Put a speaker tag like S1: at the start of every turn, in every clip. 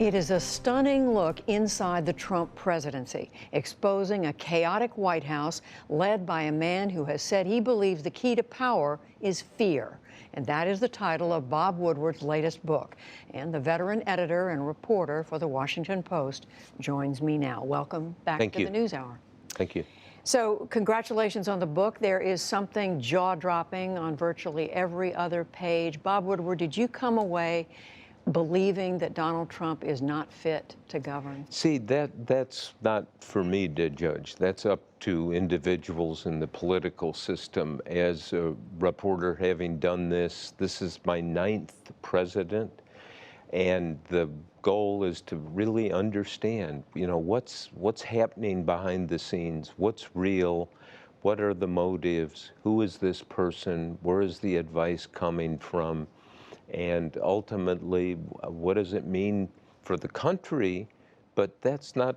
S1: It is a stunning look inside the Trump presidency, exposing a chaotic White House led by a man who has said he believes the key to power is fear. And that is the title of Bob Woodward's latest book. And the veteran editor and reporter for the Washington Post joins me now. Welcome back to the NewsHour.
S2: Thank you.
S1: So congratulations on the book. There is something jaw-dropping on virtually every other page. Bob Woodward, did you come away believing that Donald Trump is not fit to govern?
S2: See, that's not for me to judge. That's up to individuals in the political system. As a reporter, having done this is my 9th president, and the goal is to really understand, what's happening behind the scenes, what's real, what are the motives, who is this person, where is the advice coming from, and ultimately, what does it mean for the country? But that's not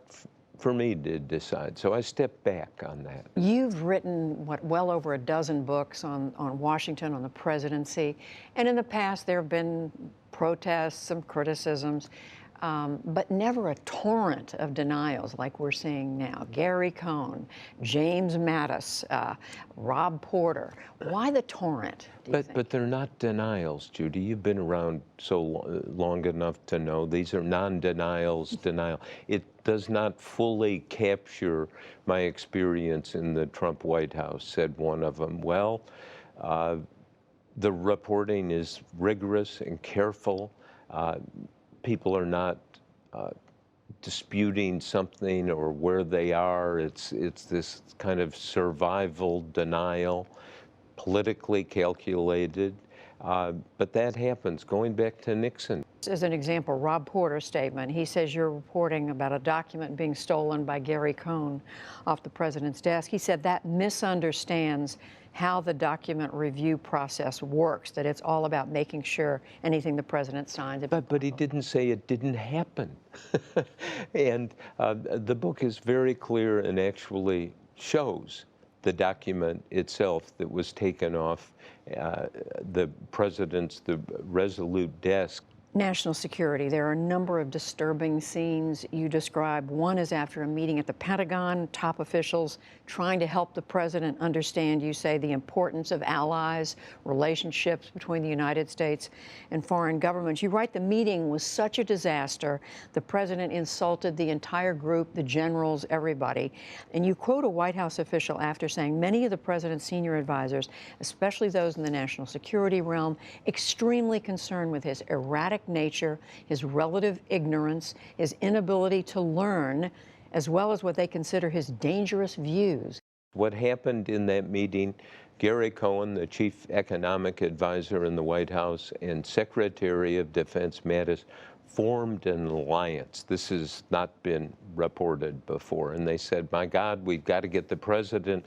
S2: for me to decide. So I step back on that.
S1: You've written, well over a dozen books on Washington, on the presidency. And in the past, there have been protests, some criticisms, but never a torrent of denials like we're seeing now. Gary Cohn, James Mattis, Rob Porter. Why the torrent, do you think?
S2: But they're not denials, Judy. You've been around so long enough to know these are non-denials, denial. It does not fully capture my experience in the Trump White House, said one of them. Well, the reporting is rigorous and careful. People are not disputing something or where they are. It's this kind of survival denial, politically calculated, but that happens. Going back to Nixon.
S1: As an example, Rob Porter's statement, he says you're reporting about a document being stolen by Gary Cohn off the president's desk. He said that misunderstands how the document review process works, that it's all about making sure anything the president signs.
S2: But he didn't say it didn't happen. And the book is very clear and actually shows the document itself that was taken off the president's, the Resolute desk.
S1: National security. There are a number of disturbing scenes you describe. One is after a meeting at the Pentagon, top officials trying to help the president understand, you say, the importance of allies, relationships between the United States and foreign governments. You write the meeting was such a disaster, the president insulted the entire group, the generals, everybody. And you quote a White House official after saying many of the president's senior advisors, especially those in the national security realm, extremely concerned with his erratic nature, his relative ignorance, his inability to learn, as well as what they consider his dangerous views.
S2: What happened in that meeting, Gary Cohn, the chief economic advisor in the White House, and Secretary of Defense Mattis formed an alliance. This has not been reported before. And they said, my God, we've got to get the president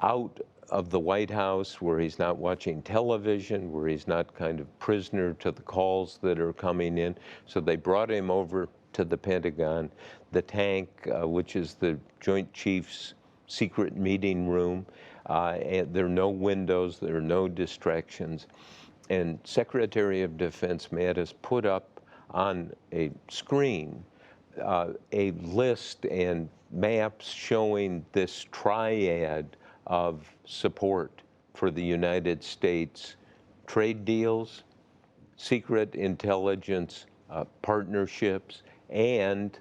S2: out of the White House, where he's not watching television, where he's not kind of prisoner to the calls that are coming in. So they brought him over to the Pentagon, the tank, which is the Joint Chiefs' secret meeting room. And there are no windows, there are no distractions. And Secretary of Defense Mattis put up on a screen a list and maps showing this triad of support for the United States, trade deals, secret intelligence partnerships, and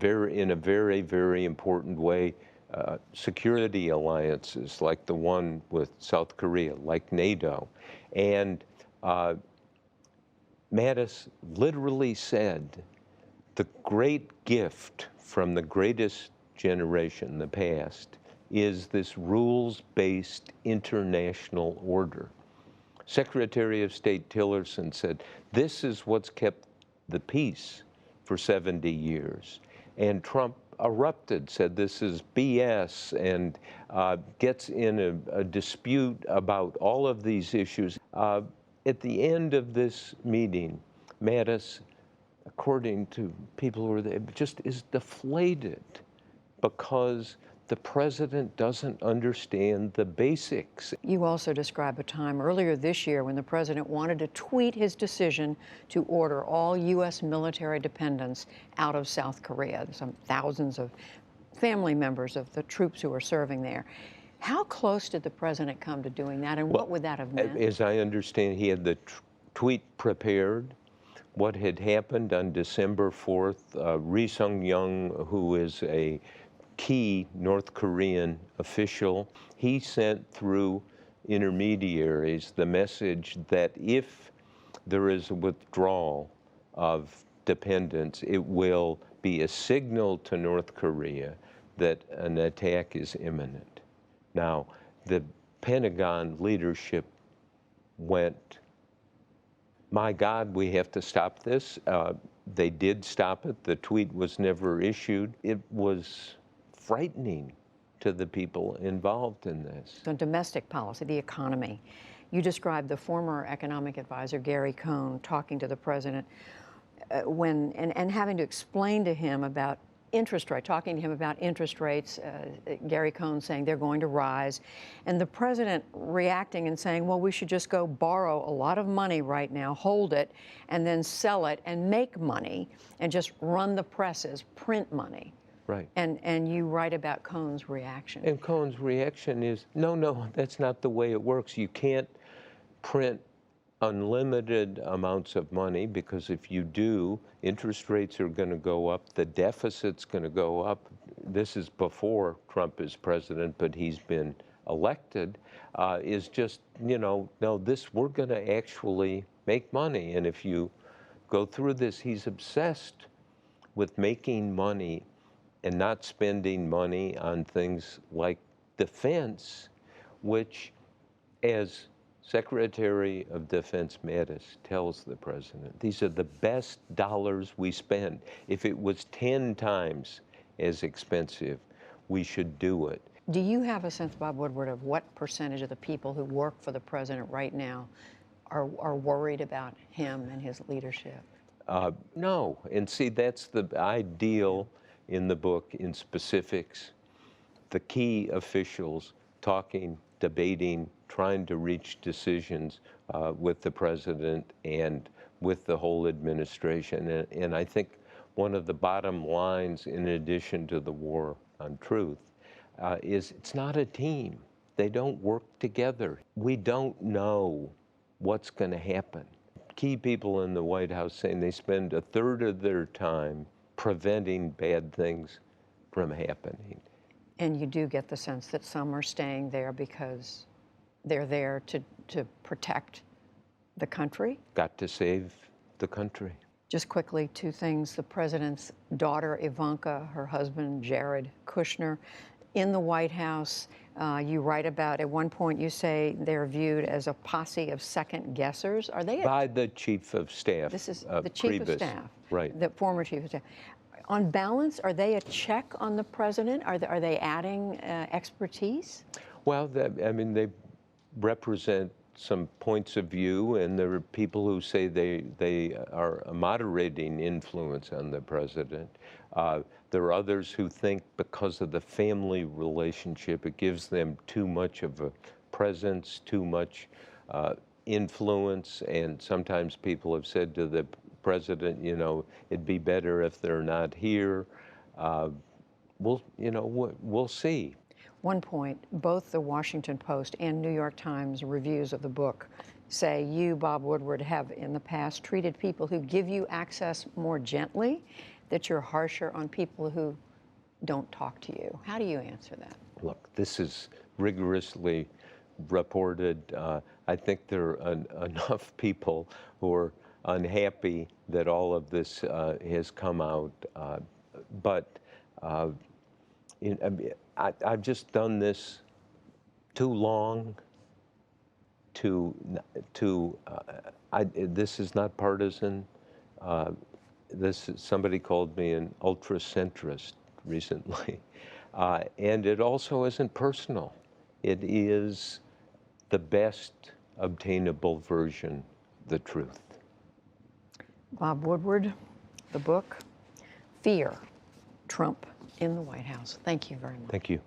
S2: in a very, very important way, security alliances like the one with South Korea, like NATO. And Mattis literally said, the great gift from the greatest generation, the past, is this rules-based international order. Secretary of State Tillerson said, this is what's kept the peace for 70 years. And Trump erupted, said this is BS, and gets in a dispute about all of these issues. At the end of this meeting, Mattis, according to people who were there, just is deflated because the president doesn't understand the basics.
S1: You also describe a time earlier this year when the president wanted to tweet his decision to order all U.S. military dependents out of South Korea, some thousands of family members of the troops who were serving there. How close did the president come to doing that, and what would that have meant?
S2: As I understand, he had the tweet prepared. What had happened on December 4th, Ri Sung-young, who is a key North Korean official, he sent through intermediaries the message that if there is a withdrawal of dependents, it will be a signal to North Korea that an attack is imminent. Now, the Pentagon leadership went, my God, we have to stop this. They did stop it. The tweet was never issued. It was frightening to the people involved in this.
S1: So domestic policy, the economy. You described the former economic advisor, Gary Cohn, talking to the president and having to explain to him about interest rate, talking to him about interest rates, Gary Cohn saying they're going to rise, and the president reacting and saying, well, we should just go borrow a lot of money right now, hold it, and then sell it and make money and just run the presses, print money.
S2: Right.
S1: And you write about Cohn's reaction.
S2: And Cohn's reaction is, no, that's not the way it works. You can't print unlimited amounts of money, because if you do, interest rates are going to go up, the deficit's going to go up. This is before Trump is president, but he's been elected, is just, no, we're going to actually make money. And if you go through this, he's obsessed with making money and not spending money on things like defense, which, as Secretary of Defense Mattis tells the president, these are the best dollars we spend. If it was 10 times as expensive, we should do it.
S1: Do you have a sense, Bob Woodward, of what percentage of the people who work for the president right now are worried about him and his leadership?
S2: No, and see, that's the ideal in the book in specifics. The key officials talking, debating, trying to reach decisions with the president and with the whole administration. And I think one of the bottom lines, in addition to the war on truth, is it's not a team. They don't work together. We don't know what's going to happen. Key people in the White House saying they spend a third of their time preventing bad things from happening.
S1: And you do get the sense that some are staying there because they're there to protect the country?
S2: Got to save the country.
S1: Just quickly, two things. The president's daughter, Ivanka, her husband, Jared Kushner, in the White House. You write about, at one point you say they're viewed as a posse of second guessers. Are they?
S2: By the chief of staff.
S1: This is the chief of staff.
S2: Right.
S1: The former chief of staff. On balance, are they a check on the president? Are they adding expertise?
S2: Well, they represent some points of view, and there are people who say they are a moderating influence on the president. There are others who think because of the family relationship, it gives them too much of a presence, too much influence, and sometimes people have said to the president, it'd be better if they're not here. We'll see.
S1: One point, both the Washington Post and New York Times reviews of the book say you, Bob Woodward, have in the past treated people who give you access more gently, that you're harsher on people who don't talk to you. How do you answer that?
S2: Look, this is rigorously reported. I think there are enough people who are unhappy that all of this has come out. But I've just done this too long this is not partisan. Somebody called me an ultra-centrist recently. And it also isn't personal. It is the best obtainable version of the truth.
S1: Bob Woodward, the book, Fear, Trump in the White House. Thank you very much.
S2: Thank you.